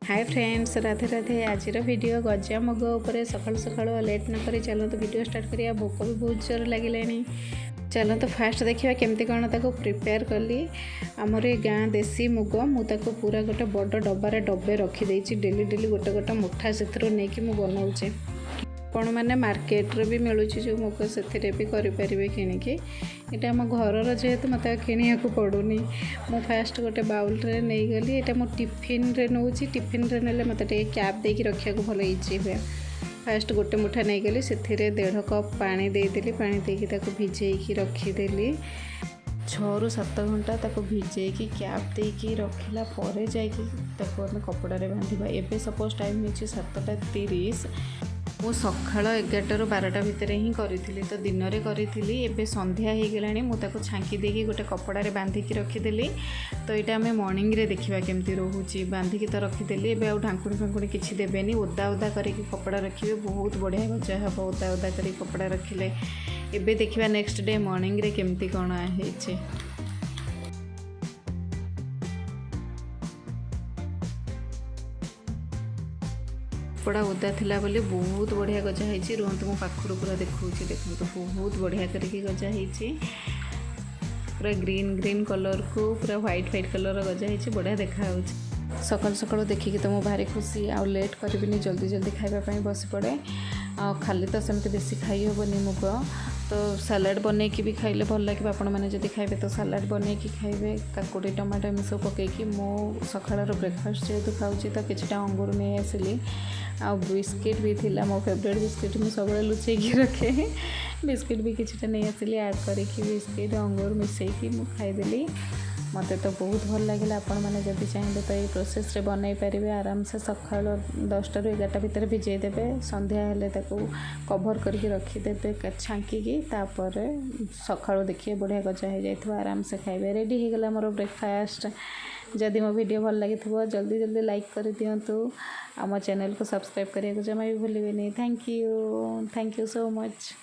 Hi friends, Radhe Radhe. आज video गजा मुग उपर सकाल सकाल लेट न करी चलते वीडियो स्टार्ट करिया। भोक भी बहुत जोर लगे। चलते फास्ट देखा केमती कौन ताको प्रिपेयर कली। आमर ये गाँ देसी मुग मुझे पूरा गोटे बड़ डबार डबे रखीदे। डेली डेली गोटे गोटे मुठा से नहीं बनाऊे। आपण मैंने मार्केट भी मिलूँ जो मुग से भी करें किणिकी। यहाँ आम घर जेहेतु मत किणा पड़ूनी। मु फास्ट गोटे बाउल रे नहीं गली। यहाँ मो टिफिन रे नौ टिफिन रे ने मत कैप देकी रखा भल इजी हुए। फास्ट गोटे मुठा नहीं गली से 1.5 कप पानी देदेली। पानी देकी भिजेकी रखीदेली 6 ରୁ 7 घंटा ताको भिजेकी कैप देकी रखिला परे जाइकी ताको आम कपड़ा रे बांधिबा। एबे सपोज टाइम होची 7:30। मु सकाळ 11 ରୁ 12ଟା भितर ही करी तो दिन में करी। एबे संध्या हो गलानी। मुझे छांकी देकी गोटे कपड़ा बांधिकी रखीदेली। तो यहाँ आम मॉर्निंग रे देखा केमती रोचे। बांधिकी तो रखीदेली। एबे आ ढांकुणी फांकुणी किसी देवेनि। ओदा ओदा करके कपड़ा रखिए, बहुत बढ़िया गजा हम। ओदा ओदा कर कपड़ा रखिले। एबे देखा नेक्स्ट डे मॉर्निंग रे केमती कौन है। कपड़ा ओदा थिला बोली बहुत बढ़िया गजा है। रुहतु मो पाखर पूरा देखूँ। देखो बहुत बढ़िया करके गजा है। पूरा ग्रीन ग्रीन कलर को पूरा व्हाइट व्हाइट कलर गजा है। बढ़िया देखा सकाल सकाल देखिकी तो मुझे भारी खुशी। आ लेट करी जल्दी जल्दी खावाई बस पड़े। खाली तो सेमती बेसी खाई हेनी मुग। तो सालाड बन भी खाइले भल लगे। आपण मैंने जब खाइबे तो सालाड बन खाइबे। काकुड़ी टमाटो एम सब पकईकि मो सकाळ ब्रेकफास्ट जेहेतु खाऊँ तो किछटा अंगूर नहीं आसिली। आ बिस्किट भी थिला। मो फेवरेट बिस्किट मुझे सब लुचेकी रखे। बिस्किट भी किछटा नहीं आसिली। ऐड करके बिस्किट अंगूर मिसेकी खाईदेली। मत तो बहुत भल लगे। आपण मैंने जब चाहिए तो ये प्रोसेस रे बनई पारे। आराम से सका 10टा ରୁ 11ଟା भितर भिजे देवे। संध्या हेले कभर करके रखीदे छांकी। तापर सका देखिए बढ़िया गजा हो जाए। आराम से खाइबे। रेडी हो गला मोर ब्रेकफास्ट। जदि मो वीडियो भल लगी जल्दी जल्दी लाइक कर दिंतु। आम चैनल को सब्सक्राइब करने को जमा भी भूलें। Thank you so much.